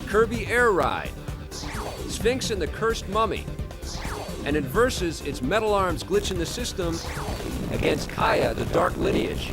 Kirby Air Ride, Sphinx and the Cursed Mummy, and it versus its metal arms glitch in the system against Kaya, the Dark Lineage.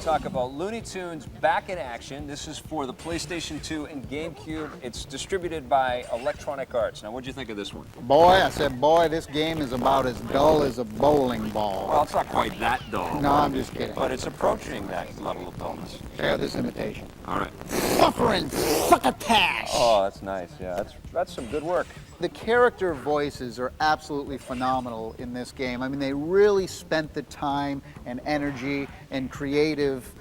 Talk about Looney Tunes Back in Action. This is for the PlayStation 2 and GameCube. It's distributed by Electronic Arts. Now, what'd you think of this one? Boy, I said, boy, this game is about as dull as a bowling ball. Well, it's not quite that dull. No, I'm just kidding. But it's approaching that level of dullness. Share this imitation. All right. Suffering succotash! Oh, that's nice. Yeah, that's some good work. The character voices are absolutely phenomenal in this game. I mean, they really spent the time and energy and creative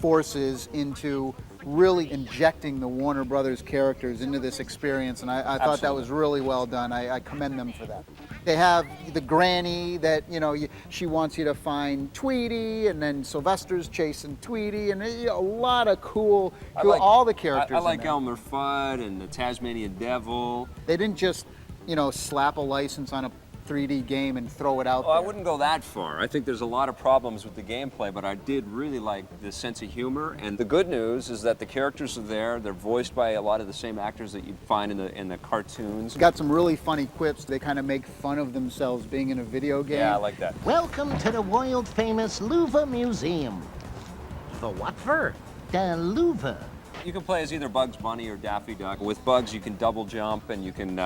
forces into really injecting the Warner Brothers characters into this experience, and I thought that was really well done. I commend them for that. They have the granny that, you know, she wants you to find Tweety, and then Sylvester's chasing Tweety, and a lot of cool all the characters. I like Elmer Fudd and the Tasmanian Devil. They didn't just, you know, slap a license on a 3D game and throw it out there. I wouldn't go that far. I think there's a lot of problems with the gameplay, but I did really like the sense of humor. And the good news is that the characters are there. They're voiced by a lot of the same actors that you'd find in the cartoons. Got some really funny quips. They kind of make fun of themselves being in a video game. Yeah, I like that. Welcome to the world famous Louvre Museum. For what for? The Louvre. You can play as either Bugs Bunny or Daffy Duck. With Bugs, you can double jump and you can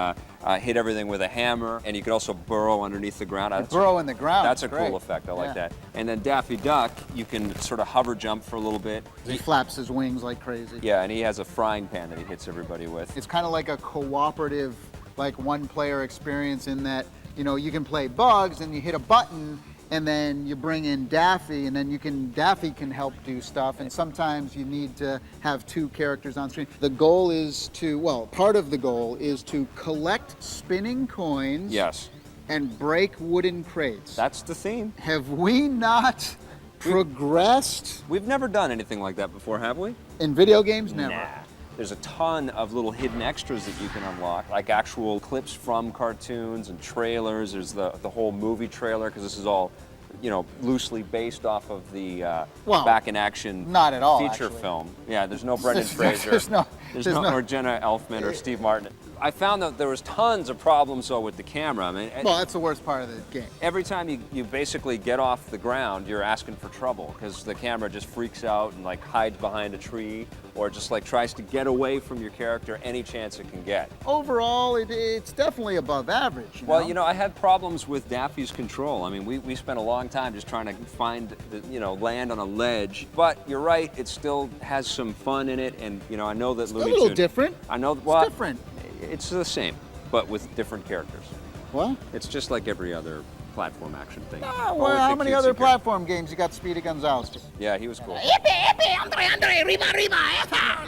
hit everything with a hammer, and you can also burrow underneath the ground. Burrow in the ground. That's a cool effect. I like that. And then Daffy Duck, you can sort of hover jump for a little bit. He flaps his wings like crazy. Yeah, and he has a frying pan that he hits everybody with. It's kind of like a cooperative, like one-player experience in that, you know, you can play Bugs and you hit a button, and then you bring in Daffy, and then Daffy can help do stuff, and sometimes you need to have two characters on screen. The goal is to, well, part of the goal is to collect spinning coins. Yes. And break wooden crates. That's the theme. Have we not progressed? We've never done anything like that before, have we? In video games, never. Nah. There's a ton of little hidden extras that you can unlock, like actual clips from cartoons and trailers. There's the whole movie trailer, because this is all, you know, loosely based off of the Back in Action not at all, feature film. Yeah, there's no Brendan Fraser. There's no or Jenna Elfman or Steve Martin. I found that there was tons of problems though with the camera. I mean, well, that's the worst part of the game. Every time you basically get off the ground, you're asking for trouble, because the camera just freaks out and like hides behind a tree, or just like tries to get away from your character any chance it can get. Overall, it's definitely above average. Well, you know, I had problems with Daffy's control. I mean, we spent a long time just trying to find, land on a ledge. But you're right, it still has some fun in it, and you know, I know that Looney Tunes. A little different. I know. Well, it's different. It's the same, but with different characters. What? It's just like every other platform action thing. Oh, well, how many other platform games you got Speedy Gonzales? Yeah, he was cool.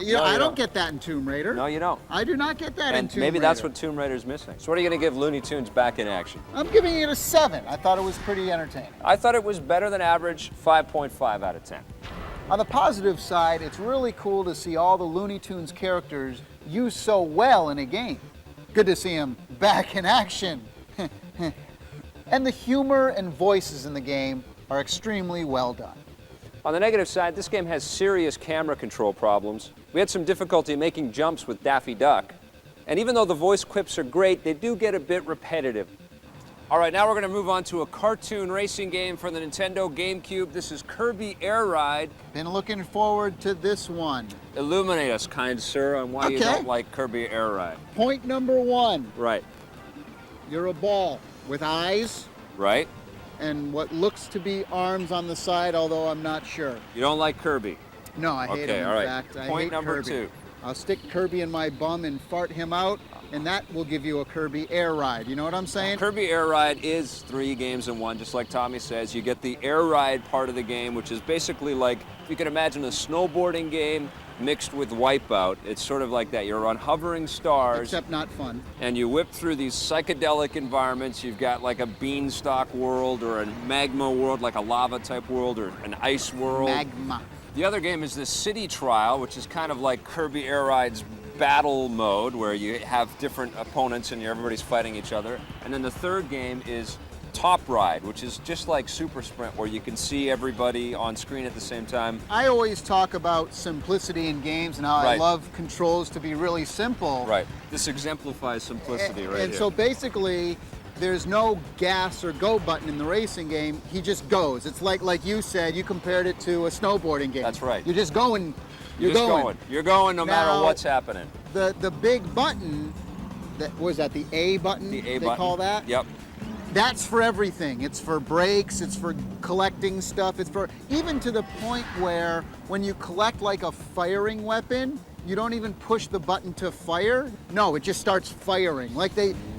You know, I don't get that in Tomb Raider. No, you don't. I do not get that in Tomb Raider. Maybe that's what Tomb Raider's missing. So what are you going to give Looney Tunes Back in Action? I'm giving it a 7. I thought it was pretty entertaining. I thought it was better than average, 5.5 out of 10. On the positive side, it's really cool to see all the Looney Tunes characters used so well in a game. Good to see them back in action. And the humor and voices in the game are extremely well done. On the negative side, this game has serious camera control problems. We had some difficulty making jumps with Daffy Duck. And even though the voice quips are great, they do get a bit repetitive. All right, now we're going to move on to a cartoon racing game for the Nintendo GameCube. This is Kirby Air Ride. Been looking forward to this one. Illuminate us, kind sir, on why you don't like Kirby Air Ride. Point number 1. Right. You're a ball with eyes. Right. And what looks to be arms on the side, although I'm not sure. You don't like Kirby? No, I hate him, in fact. I Point hate number Kirby. 2. I'll stick Kirby in my bum and fart him out, and that will give you a Kirby Air Ride. You know what I'm saying? Kirby Air Ride is 3 games in 1, just like Tommy says. You get the Air Ride part of the game, which is basically like, you can imagine a snowboarding game mixed with Wipeout. It's sort of like that. You're on hovering stars. Except not fun. And you whip through these psychedelic environments. You've got like a beanstalk world or a magma world, like a lava type world or an ice world. Magma. The other game is this City Trial, which is kind of like Kirby Air Ride's battle mode, where you have different opponents and everybody's fighting each other. And then the third game is Top Ride, which is just like Super Sprint, where you can see everybody on screen at the same time. I always talk about simplicity in games and how I Right. love controls to be really simple. Right. This exemplifies simplicity right And here. so basically, there's no gas or go button in the racing game. He just goes. It's like you said, you compared it to a snowboarding game. That's right. You're just going. You're just going. You're going no matter Now, what's happening. The big button, that was that the A button? The A they button. call that? Yep. That's for everything. It's for brakes, it's for collecting stuff, it's for even to the point where when you collect like a firing weapon, you don't even push the button to fire. No, it just starts firing. Like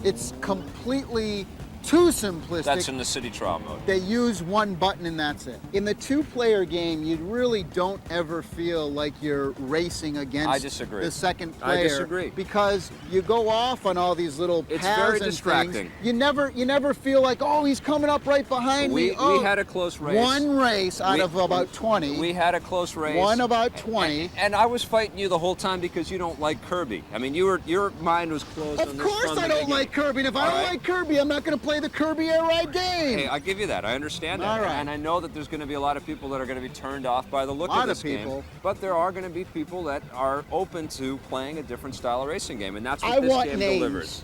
it's completely too simplistic. That's in the City Trial mode. They use one button and that's it. In the two-player game, you really don't ever feel like you're racing against I disagree. the second player. I disagree. Because you go off on all these little paths It's very and distracting. things. You never feel like, oh, he's coming up right behind me. We Oh, had a close race. one race out We- of about 20. We had a close race. One about 20. And I was fighting you the whole time because you don't like Kirby. I mean, your mind was closed on Of this course from the I don't beginning. like Kirby, and if I All don't right. like Kirby, I'm not going to play the Kirby Air Ride game. Hey, I give you that. I understand that. All right. And I know that there's going to be a lot of people that are going to be turned off by the look Lot of of this game. people. But there are going to be people that are open to playing a different style of racing game, and that's what I this want game names. delivers.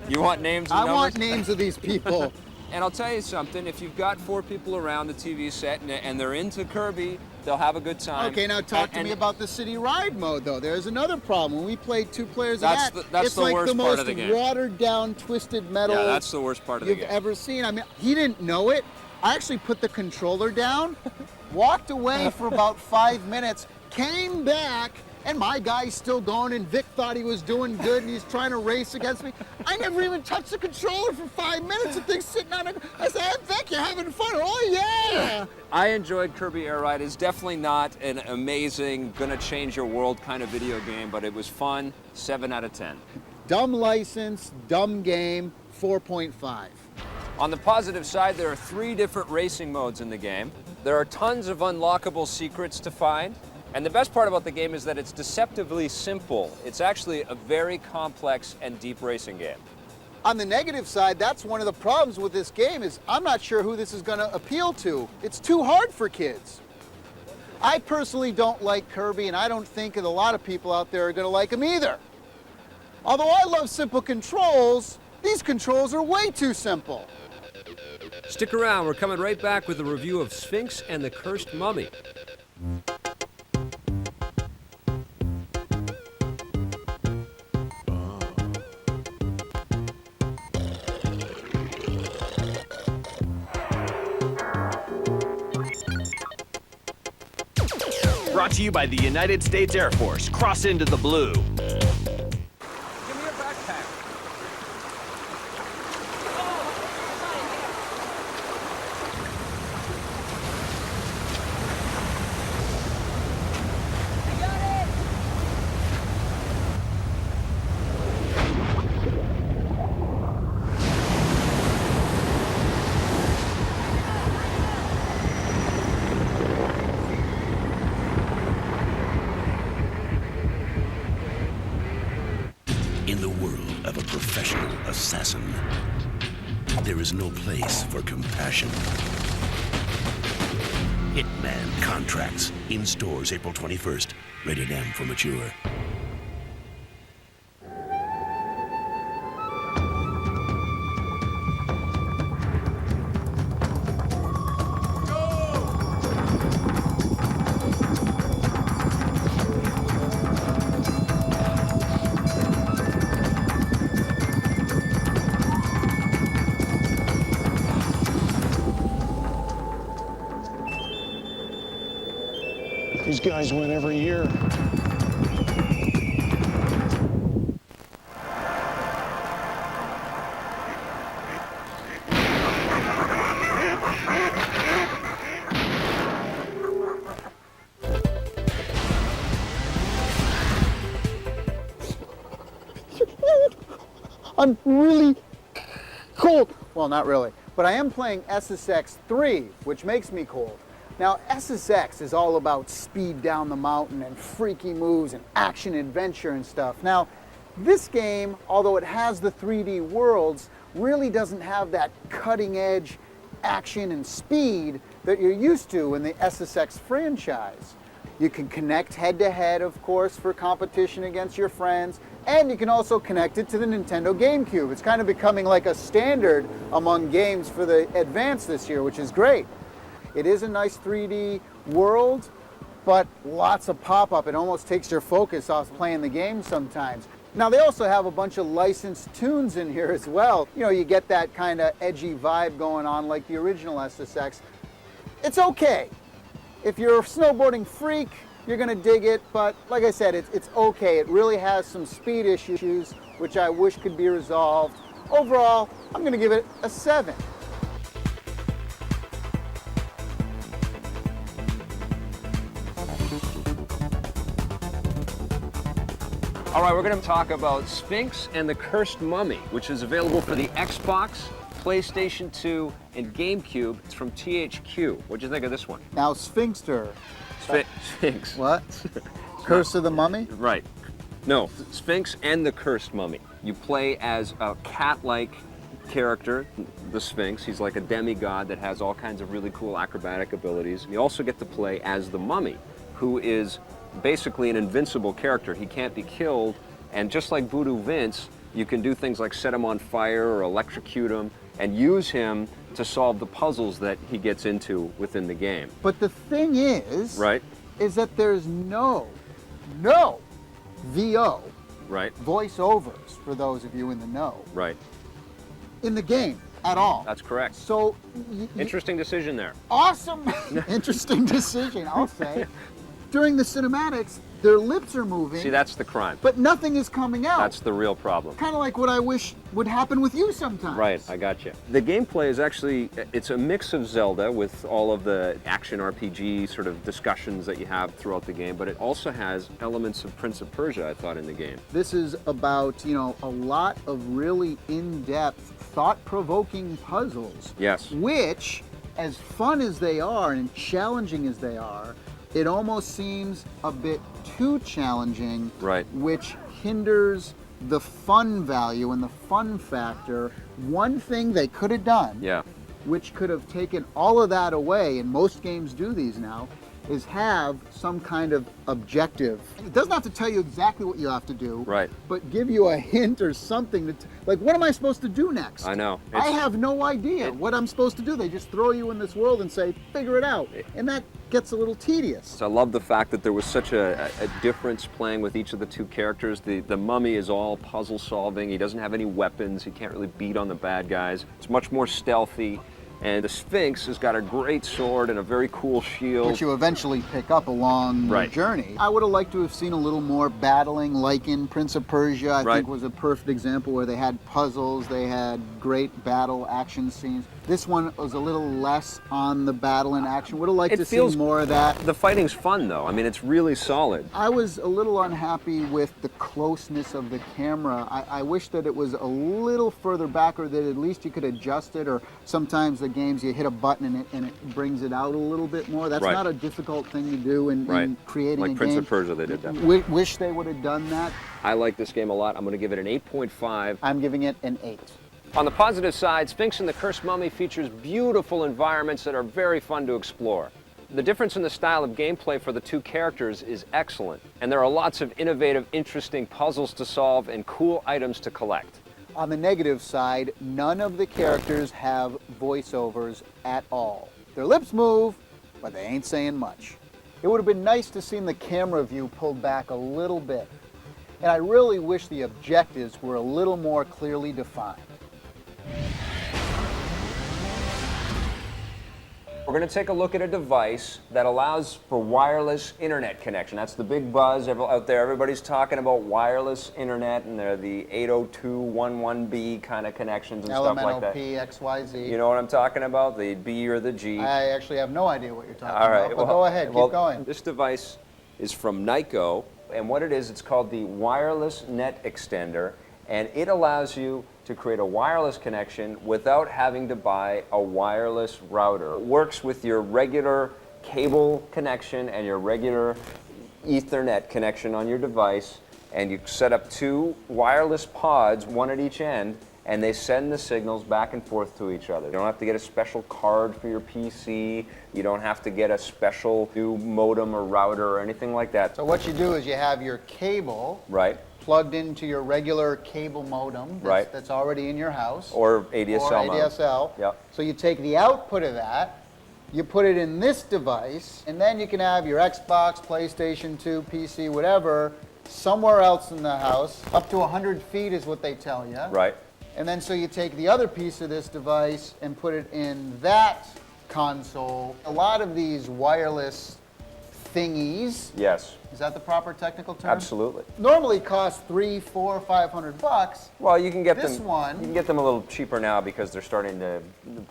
You want names and I numbers? want names of these people. And I'll tell you something, if you've got 4 people around the TV set and they're into Kirby, they'll have a good time. Okay, now talk to And- me about the city ride mode, though. There's another problem. When we played 2 players That's of that, that's it's the like worst the part most of the game. watered down, twisted metal Yeah, that's the worst part of the you've game. ever seen. I mean, he didn't know it. I actually put the controller down, walked away for about 5 minutes, came back, and my guy's still going, and Vic thought he was doing good, and he's trying to race against me. I never even touched the controller for 5 minutes. The thing's sitting on it. I said, hey, Vic, you're having fun. Oh, yeah. I enjoyed Kirby Air Ride. It's definitely not an amazing, gonna change your world kind of video game, but it was fun. 7 out of 10. Dumb license, dumb game, 4.5. On the positive side, there are 3 different racing modes in the game. There are tons of unlockable secrets to find. And the best part about the game is that it's deceptively simple. It's actually a very complex and deep racing game. On the negative side, that's one of the problems with this game is I'm not sure who this is going to appeal to. It's too hard for kids. I personally don't like Kirby, and I don't think that a lot of people out there are going to like him either. Although I love simple controls, these controls are way too simple. Stick around, we're coming right back with a review of Sphinx and the Cursed Mummy. Brought to you by the United States Air Force. Cross into the blue. Give me a backpack. In the world of a professional assassin, there is no place for compassion. Hitman Contracts. In stores April 21st. Rated M for mature. These guys win every year. I'm really cold. Well, not really, but I am playing SSX 3, which makes me cold. Now, SSX is all about speed down the mountain and freaky moves and action adventure and stuff. Now, this game, although it has the 3D worlds, really doesn't have that cutting edge action and speed that you're used to in the SSX franchise. You can connect head-to-head, of course, for competition against your friends, and you can also connect it to the Nintendo GameCube. It's kind of becoming like a standard among games for the Advance this year, which is great. It is a nice 3D world, but lots of pop-up. It almost takes your focus off playing the game sometimes. Now, they also have a bunch of licensed tunes in here as well. You know, you get that kind of edgy vibe going on like the original SSX. It's okay. If you're a snowboarding freak, you're gonna dig it, but like I said, it's okay. It really has some speed issues, which I wish could be resolved. Overall, I'm gonna give it a 7. All right, we're going to talk about Sphinx and the Cursed Mummy, which is available for the Xbox, PlayStation 2, and GameCube. It's from THQ. What'd you think of this one? Now, Sphinxter. Sphinx. What? Curse of the Mummy? Right. No, Sphinx and the Cursed Mummy. You play as a cat-like character, the Sphinx. He's like a demigod that has all kinds of really cool acrobatic abilities. You also get to play as the Mummy, who is basically an invincible character. He can't be killed, and just like Voodoo Vince, you can do things like set him on fire or electrocute him and use him to solve the puzzles that he gets into within the game. But the thing is, Right? is that there's no VO, Right? voiceovers, for those of you in the know, Right. in the game at all. That's correct. So, Interesting decision there. awesome, interesting decision, I'll say. During the cinematics, their lips are moving, See, that's the crime. but nothing is coming out. That's the real problem. Kind of like what I wish would happen with you sometimes. Right, I got you. The gameplay is actually, it's a mix of Zelda with all of the action RPG sort of discussions that you have throughout the game, but it also has elements of Prince of Persia, I thought, in the game. This is about, you know, a lot of really in-depth, thought-provoking puzzles. Yes. Which, as fun as they are and challenging as they are, it almost seems a bit too challenging, Right. which hinders the fun value and the fun factor. One thing they could have done, Yeah. which could have taken all of that away, and most games do these now, is have some kind of objective. It doesn't have to tell you exactly what you have to do, Right. but give you a hint or something. Like, what am I supposed to do next? I know. I have no idea what I'm supposed to do. They just throw you in this world and say, figure it out. And that gets a little tedious. So I love the fact that there was such a difference playing with each of the two characters. The mummy is all puzzle solving. He doesn't have any weapons. He can't really beat on the bad guys. It's much more stealthy. And the Sphinx has got a great sword and a very cool shield. Which you eventually pick up along Right. the journey. I would have liked to have seen a little more battling, like in Prince of Persia. I Right. think was a perfect example where they had puzzles, they had great battle action scenes. This one was a little less on the battle and action. Would have liked It to see feels- more of that. The fighting's fun, though. I mean, it's really solid. I was a little unhappy with the closeness of the camera. I wish that it was a little further back, or that at least you could adjust it, or sometimes the games you hit a button and it brings it out a little bit more. That's Right. not a difficult thing to do in Right. creating Like a Prince game. of Persia, they did that. Wish they would have done that. I like this game a lot. I'm going to give it an 8.5. I'm giving it an 8. On the positive side, Sphinx and the Cursed Mummy features beautiful environments that are very fun to explore. The difference in the style of gameplay for the two characters is excellent, and there are lots of innovative, interesting puzzles to solve and cool items to collect. On the negative side, none of the characters have voiceovers at all. Their lips move, but they ain't saying much. It would have been nice to see the camera view pulled back a little bit. And I really wish the objectives were a little more clearly defined. We're going to take a look at a device that allows for wireless internet connection. That's the big buzz out there. Everybody's talking about wireless internet, and they're the 802.11b kind of connections and stuff like that. LMNOP, XYZ. You know what I'm talking about? The B or the G. I actually have no idea what you're talking All right. about, but go ahead, keep going. This device is from Nyko, and what it is, it's called the Wireless Net Extender, and it allows you to create a wireless connection without having to buy a wireless router. It works with your regular cable connection and your regular Ethernet connection on your device, and you set up 2 wireless pods, one at each end, and they send the signals back and forth to each other. You don't have to get a special card for your PC. You don't have to get a special new modem or router or anything like that. So what you do is you have your cable Right. plugged into your regular cable modem Right. that's already in your house. Or ADSL Or modem. ADSL. Yep. So you take the output of that, you put it in this device, and then you can have your Xbox, PlayStation 2, PC, whatever, somewhere else in the house. Up to 100 feet is what they tell you. Right. And then so you take the other piece of this device and put it in that console. A lot of these wireless thingies, Yes, is that the proper technical term? absolutely. Normally cost $300, $400, $500. Well, you can get This them. one- You can get them a little cheaper now because they're starting to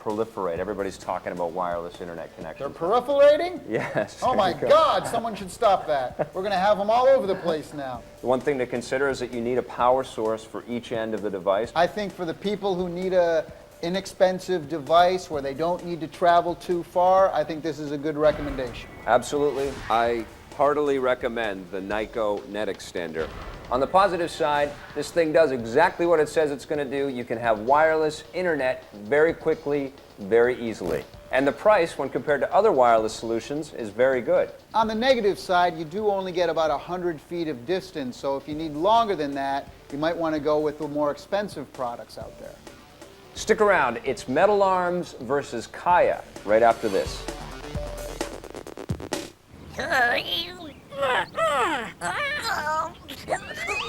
proliferate. Everybody's talking about wireless internet They're connections. periperating? Yes. Oh there my you go. God, someone should stop that. We're gonna have them all over the place now. The one thing to consider is that you need a power source for each end of the device. I think for the people who need a inexpensive device where they don't need to travel too far, I think this is a good recommendation. Absolutely. I heartily recommend the Nyko net extender. On the positive side, this thing does exactly what it says it's going to do. You can have wireless internet very quickly, very easily. And the price, when compared to other wireless solutions, is very good. On the negative side, you do only get about 100 feet of distance, so if you need longer than that, you might want to go with the more expensive products out there. Stick around. It's Metal Arms versus Kaya right after this.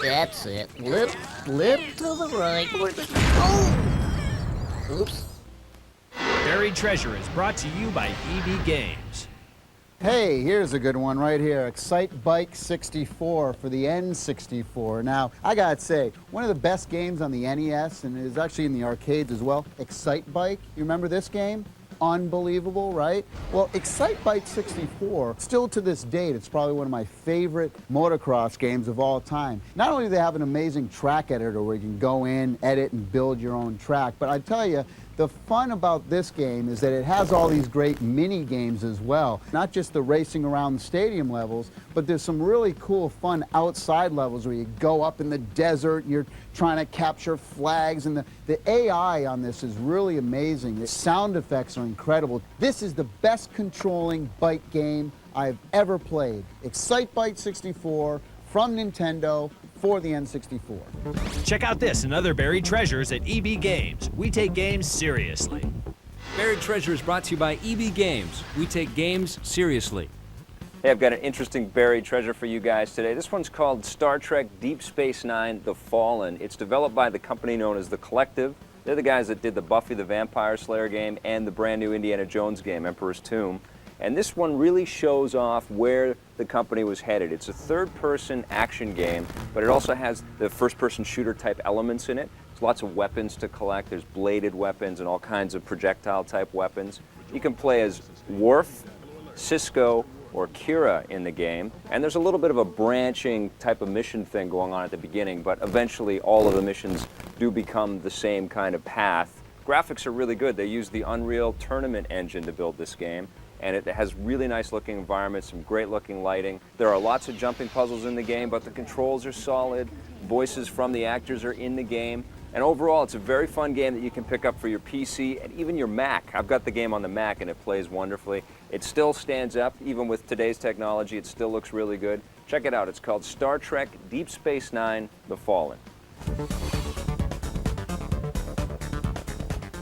That's it. Flip to the right. Oh! Oops. Buried Treasure is brought to you by EB Games. Hey, here's a good one right here. Excite Bike 64 for the N64. Now, I gotta say, one of the best games on the NES, and it is actually in the arcades as well, Excite Bike. You remember this game? Unbelievable, right? Well, Excite Bike 64, still to this date, it's probably one of my favorite motocross games of all time. Not only do they have an amazing track editor where you can go in, edit, and build your own track, but I tell you, the fun about this game is that it has all these great mini games as well. Not just the racing around the stadium levels, but there's some really cool, fun outside levels where you go up in the desert, you're trying to capture flags, and the AI on this is really amazing. The sound effects are incredible. This is the best controlling bike game I've ever played. Excite Bike 64 from Nintendo for the N64. Check out this and other buried treasures at EB Games. We take games seriously. Buried Treasure is brought to you by EB Games. We take games seriously. Hey, I've got an interesting buried treasure for you guys today. This one's called Star Trek Deep Space Nine: The Fallen. It's developed by the company known as The Collective. They're the guys that did the Buffy the Vampire Slayer game and the brand new Indiana Jones game, Emperor's Tomb. And this one really shows off where the company was headed. It's a third-person action game, but it also has the first-person shooter type elements in it. There's lots of weapons to collect. There's bladed weapons and all kinds of projectile type weapons. You can play as Worf, Cisco, or Kira in the game. And there's a little bit of a branching type of mission thing going on at the beginning, but eventually all of the missions do become the same kind of path. Graphics are really good. They use the Unreal Tournament engine to build this game, and it has really nice looking environments, some great looking lighting. There are lots of jumping puzzles in the game, but the controls are solid. Voices from the actors are in the game. And overall, it's a very fun game that you can pick up for your PC and even your Mac. I've got the game on the Mac and it plays wonderfully. It still stands up, even with today's technology. It still looks really good. Check it out. It's called Star Trek Deep Space Nine: The Fallen.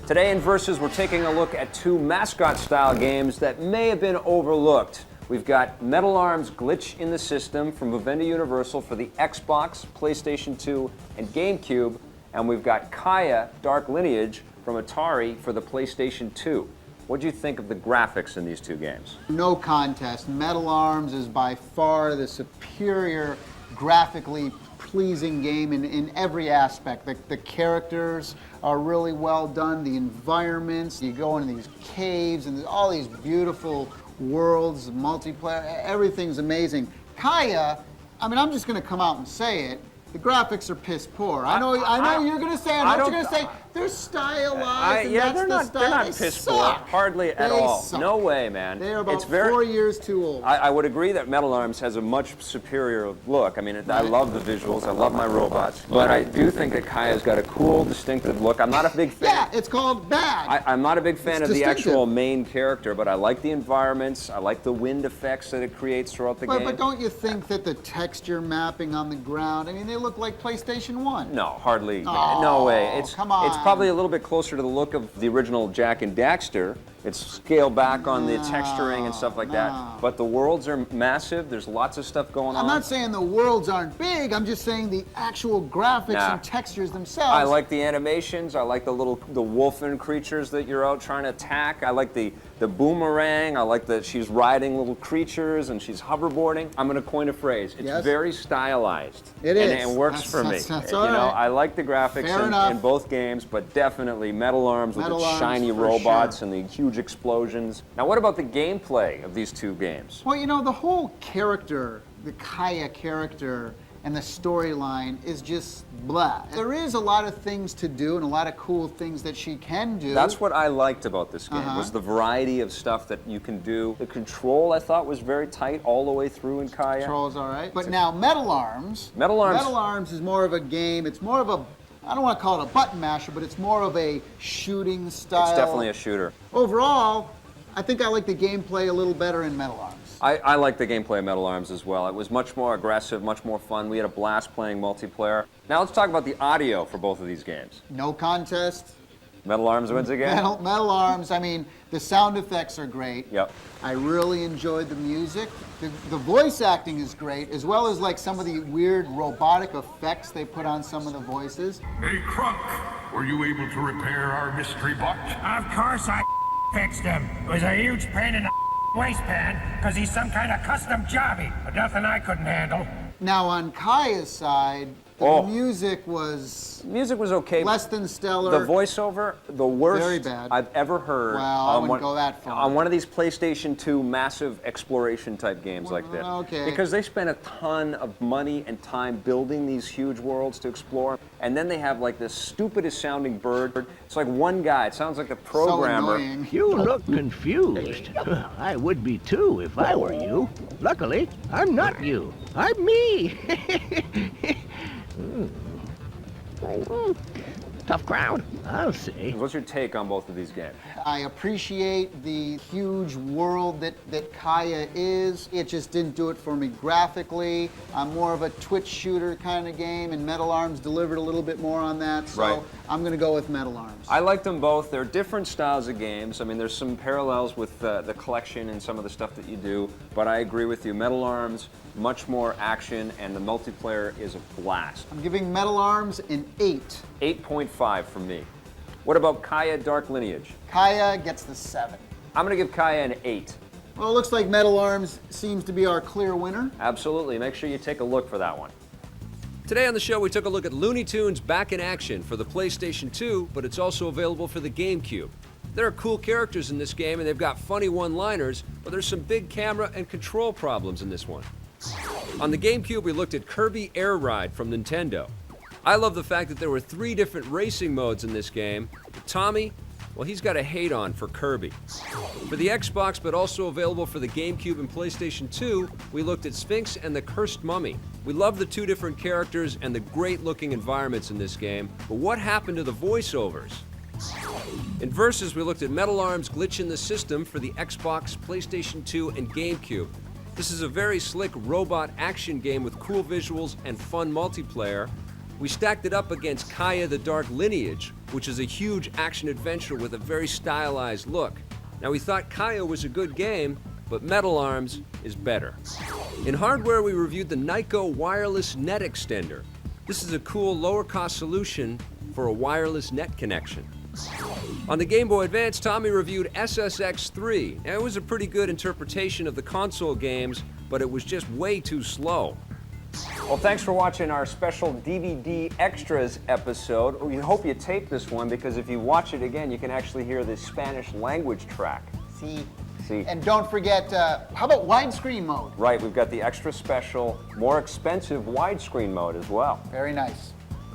Today in Versus, we're taking a look at 2 mascot-style games that may have been overlooked. We've got Metal Arms Glitch in the System from Vivendi Universal for the Xbox, PlayStation 2, and GameCube, and we've got Kaya Dark Lineage from Atari for the PlayStation 2. What do you think of the graphics in these 2 games? No contest. Metal Arms is by far the superior, graphically pleasing game in every aspect. The characters are really well done, the environments, you go into these caves and there's all these beautiful worlds, multiplayer, everything's amazing. Kaya, I mean, I'm just gonna come out and say it, The graphics are piss poor. I know you're gonna say. I know you're gonna say they're stylized. Yeah, and they're that's not. They're not They piss poor. suck. Hardly at They all. suck. No way, man. They are about It's very, 4 years too old. I would agree that Metal Arms has a much superior look. I mean, I love the visuals. I love my robots. But I do think that Kaya's got a cool, distinctive look. I'm not a big fan. Yeah, it's called bad. I'm not a big fan It's of the distinctive. actual main character, but I like the environments. I like the wind effects that it creates throughout the game. But don't you think that the texture mapping on the ground, I mean, they look like PlayStation 1. No, hardly. Oh, no way. It's come on. It's probably a little bit closer to the look of the original Jak and Daxter. It's scaled back on the texturing and stuff like that. But the worlds are massive. There's lots of stuff going on. I'm not saying the worlds aren't big. I'm just saying the actual graphics and textures themselves. I like the animations. I like the wolfen creatures that you're out trying to attack. I like the boomerang. I like that she's riding little creatures and she's hoverboarding. I'm going to coin a phrase. It's very stylized. It is. And it works for me. That's all right. I like the graphics in both games, but definitely Metal Arms with its shiny robots and the huge explosions. Now, what about the gameplay of these two games? Well, you know, the whole character, the Kaya character, and the storyline is just blah. There is a lot of things to do and a lot of cool things that she can do. That's what I liked about this game, was the variety of stuff that you can do. The control, I thought, was very tight all the way through in Kaya. Control's all right. But now Metal Arms is more of a game. It's more of a, I don't want to call it a button masher, but it's more of a shooting style. It's definitely a shooter. Overall, I think I like the gameplay a little better in Metal Arms. I like the gameplay of Metal Arms as well. It was much more aggressive, much more fun. We had a blast playing multiplayer. Now let's talk about the audio for both of these games. No contest. Metal Arms wins again? Metal Arms, I mean, the sound effects are great. Yep. I really enjoyed the music. The voice acting is great, as well as like some of the weird robotic effects they put on some of the voices. Hey, Crunk, were you able to repair our mystery bot? Of course I fixed him. It was a huge pain in the waistband, because he's some kind of custom jobby, but nothing I couldn't handle. Now on Kaya's side, the music was okay. Less than stellar. The voiceover, the worst Very bad. I've ever heard. Well, I wouldn't go that far. On one of these PlayStation 2 massive exploration type games like this. Okay. Because they spent a ton of money and time building these huge worlds to explore, and then they have like this stupidest sounding bird. It's like one guy. It sounds like a programmer. So annoying. You look confused. I would be too if I were you. Luckily, I'm not you. I'm me. Tough crowd, I'll say. What's your take on both of these games? I appreciate the huge world that Kaya is. It just didn't do it for me graphically. I'm more of a twitch shooter kind of game, and Metal Arms delivered a little bit more on that, so I'm going to go with Metal Arms. I like them both. They're different styles of games. I mean, there's some parallels with the collection and some of the stuff that you do, but I agree with you. Metal Arms, much more action, and the multiplayer is a blast. I'm giving Metal Arms an 8. 8.5 from me. What about Kaya Dark Lineage? Kaya gets the 7. I'm going to give Kaya an 8. Well, it looks like Metal Arms seems to be our clear winner. Absolutely. Make sure you take a look for that one. Today on the show, we took a look at Looney Tunes back in action for the PlayStation 2, but it's also available for the GameCube. There are cool characters in this game, and they've got funny one-liners, but there's some big camera and control problems in this one. On the GameCube, we looked at Kirby Air Ride from Nintendo. I love the fact that there were 3 different racing modes in this game. Tommy, well, he's got a hate-on for Kirby. For the Xbox, but also available for the GameCube and PlayStation 2, we looked at Sphinx and the Cursed Mummy. We love the 2 different characters and the great-looking environments in this game, but what happened to the voiceovers? In Versus, we looked at Metal Arms Glitch in the System for the Xbox, PlayStation 2, and GameCube. This is a very slick robot action game with cool visuals and fun multiplayer. We stacked it up against Kaya the Dark Lineage, which is a huge action-adventure with a very stylized look. Now, we thought Kaya was a good game, but Metal Arms is better. In hardware, we reviewed the Nyko wireless net extender. This is a cool, lower-cost solution for a wireless net connection. On the Game Boy Advance, Tommy reviewed SSX3. Now, it was a pretty good interpretation of the console games, but it was just way too slow. Well, thanks for watching our special DVD Extras episode. We hope you taped this one, because if you watch it again, you can actually hear the Spanish language track. See, See? And don't forget, how about widescreen mode? Right, we've got the extra special, more expensive widescreen mode as well. Very nice.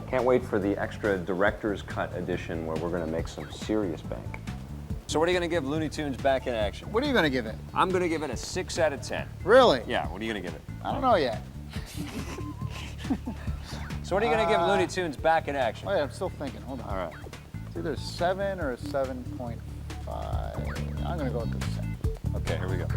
Can't wait for the extra director's cut edition where we're going to make some serious bank. So what are you going to give Looney Tunes Back in Action? What are you going to give it? I'm going to give it a 6 out of 10. Really? Yeah, what are you going to give it? I don't know yet. So what are you going to give Looney Tunes Back in Action? Wait, I'm still thinking. Hold on. All right. It's either a 7 or a 7.5. I'm going to go with the 7. Okay, here we go.